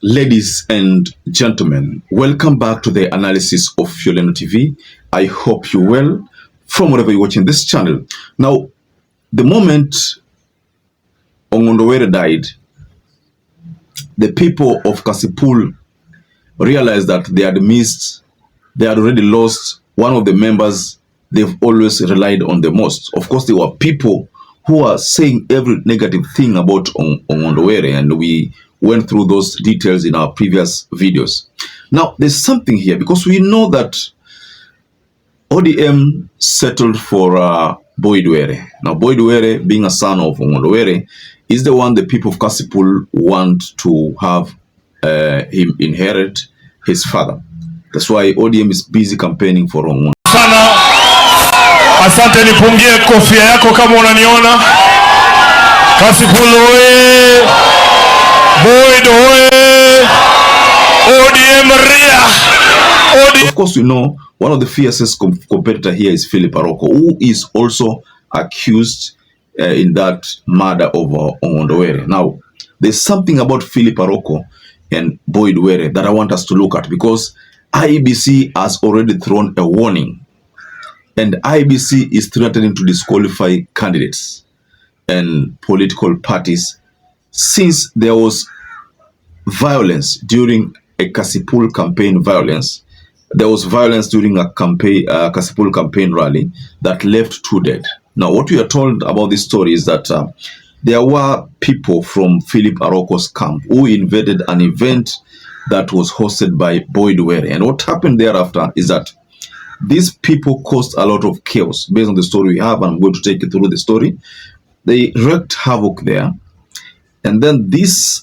Ladies and gentlemen, welcome back to the analysis of YOLENO TV. I hope you're well from wherever you're watching this channel. Now, the moment Ongondowere died, the people of Kasipul realized that they had already lost one of the members they've always relied on the most. Of course, there were people who are saying every negative thing about Ongondowere, and we went through those details in our previous videos. Now, there's something here, because we know that ODM settled for Boydwere. Now, Boydwere, being a son of Ongondowere, is the one the people of Kasipul want to have him inherit his father. That's why ODM is busy campaigning for Ongondowere. Asante, nipungie kofia yako kama unaniona. Kasipul oye! Boyd oye! ODM ria! Of course, we know one of the fiercest competitor here is Philip AROKO, who is also accused in that murder of Ongondowere. Now, there's something about Philip AROKO and Boydwere that I want us to look at, because IEBC has already thrown a warning, and IEBC is threatening to disqualify candidates and political parties since there was violence during a Kasipul campaign violence. There was violence during a Kasipul campaign rally that left 2 dead. Now, what we are told about this story is that there were people from Philip AROKO's camp who invaded an event that was hosted by Boydwere. And what happened thereafter is that these people caused a lot of chaos. Based on the story we have, and I'm going to take you through the story. They wreaked havoc there. And then this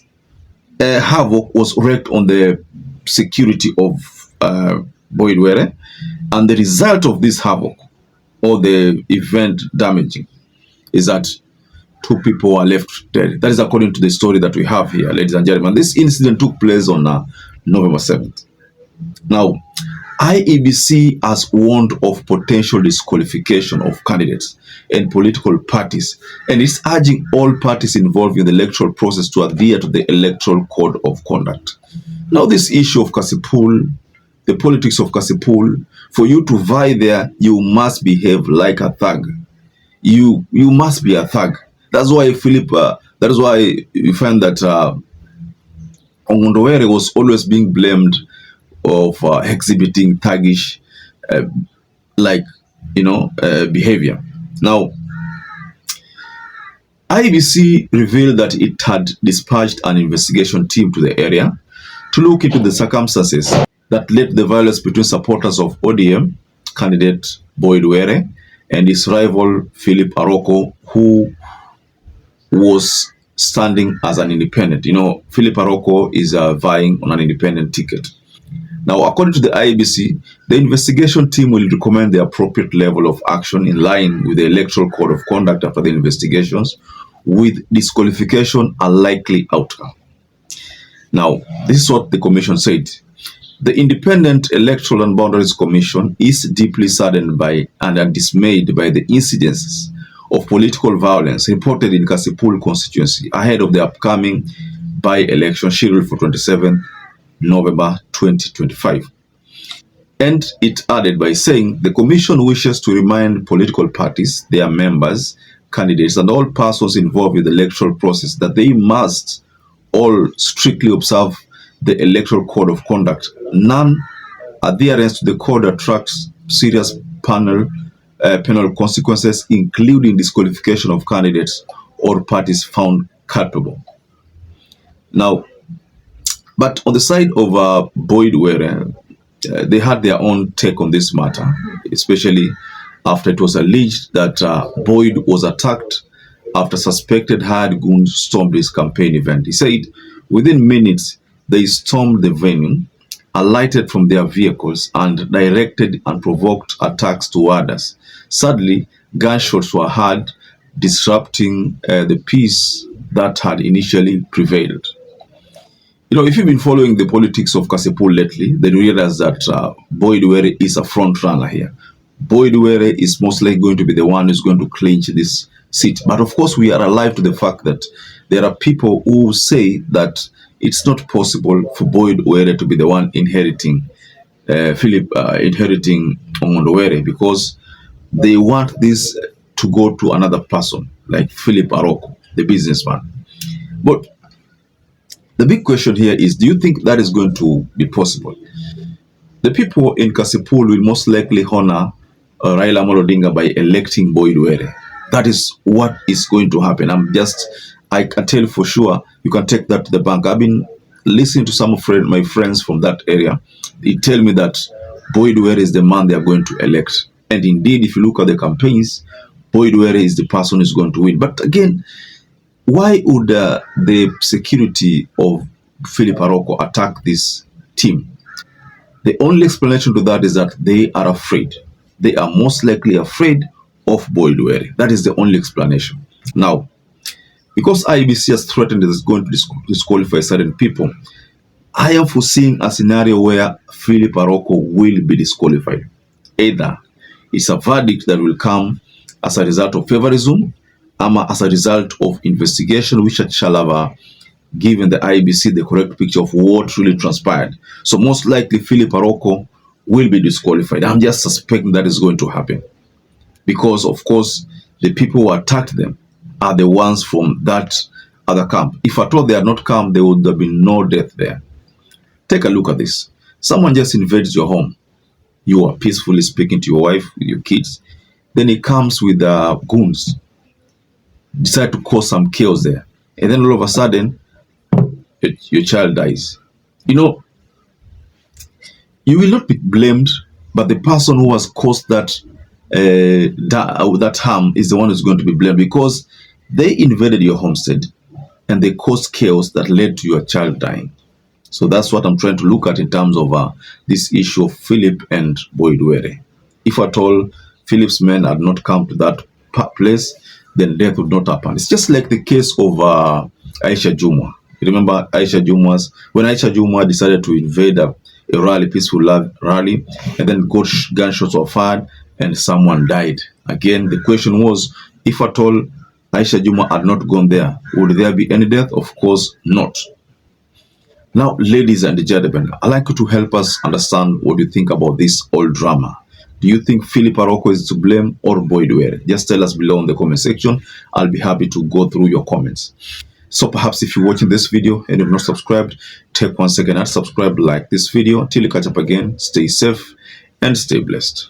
havoc was wreaked on the security of Boydwere. And the result of this havoc, or the event damaging, is that 2 people are left dead. That is according to the story that we have here, ladies and gentlemen. This incident took place on November 7th. Now, IEBC has warned of potential disqualification of candidates and political parties, and is urging all parties involved in the electoral process to adhere to the Electoral Code of Conduct. Now, this issue of Kasipul, the politics of Kasipul, for you to vie there, you must behave like a thug. You must be a thug. That's why that is why you find that Ongondowere was always being blamed of exhibiting thuggish behavior. Now, IEBC revealed that it had dispatched an investigation team to the area to look into the circumstances that led to the violence between supporters of ODM candidate Boydwere and his rival Philip AROKO, who was standing as an independent. You know, Philip AROKO is vying on an independent ticket. Now, according to the IEBC, the investigation team will recommend the appropriate level of action in line with the Electoral Code of Conduct after the investigations, with disqualification a likely outcome. Now, this is what the commission said. The Independent Electoral and Boundaries Commission is deeply saddened by and dismayed by the incidences of political violence reported in Kasipul constituency ahead of the upcoming by-election scheduled for 27 November 2025. And it added by saying the commission wishes to remind political parties, their members, candidates, and all persons involved with the electoral process that they must all strictly observe the Electoral Code of Conduct. Non-adherence to the code attracts serious penal consequences, including disqualification of candidates or parties found culpable. Now, but on the side of Boydwere, they had their own take on this matter, especially after it was alleged that Boyd was attacked after suspected hired goons stormed his campaign event. He said within minutes they stormed the venue, alighted from their vehicles, and directed unprovoked attacks toward us. Sadly, gunshots were heard, disrupting the peace that had initially prevailed. You know, if you've been following the politics of Kasipul lately, then you realize that Boydwere is a front runner here. Boydwere is most likely going to be the one who's going to clinch this seat. But of course, we are alive to the fact that there are people who say that it's not possible for Boyd Were to be the one inheriting Philip inheriting Were, because they want this to go to another person like Philip AROKO, the businessman. But the big question here is, do you think that is going to be possible? The people in Kasipul will most likely honor Raila Amolo Odinga by electing Boyd Were. That is what is going to happen. I can tell for sure, you can take that to the bank. I've been listening to some of my friends from that area. They tell me that Boyd Were is the man they are going to elect. And indeed, if you look at the campaigns, Boyd Were is the person who is going to win. But again, why would the security of Philip AROKO attack this team? The only explanation to that is that they are afraid. They are most likely afraid of Boyd Were. That is the only explanation. Now, because IEBC has threatened that it's going to disqualify certain people, I am foreseeing a scenario where Philip AROKO will be disqualified. Either it's a verdict that will come as a result of favorism, or as a result of investigation which shall have given the IEBC the correct picture of what really transpired. So most likely Philip AROKO will be disqualified. I'm just suspecting that is going to happen, because of course the people who attacked them are the ones from that other camp. If at all they had not come, there would have been no death there. Take a look at this. Someone just invades your home. You are peacefully speaking to your wife, with your kids. Then he comes with goons, decide to cause some chaos there. And then all of a sudden, your child dies. You know, you will not be blamed, but the person who has caused that harm is the one who's going to be blamed, because they invaded your homestead and they caused chaos that led to your child dying. So that's what I'm trying to look at in terms of this issue of Philip and Boyd Were. If at all Philip's men had not come to that place, then death would not happen. It's just like the case of Aisha Jumwa. You remember Aisha Jumwa's, when Aisha Jumwa decided to invade a rally, peaceful rally, and then gunshots were fired and someone died. Again, the question was, if at all Aisha Jumwa had not gone there, would there be any death? Of course not. Now, ladies and gentlemen, I'd like you to help us understand what you think about this whole drama. Do you think Philip AROKO is to blame or Boyd Were? Just tell us below in the comment section. I'll be happy to go through your comments. So perhaps if you're watching this video and you've not subscribed, take 1 second and subscribe, like this video. Till you catch up again, stay safe and stay blessed.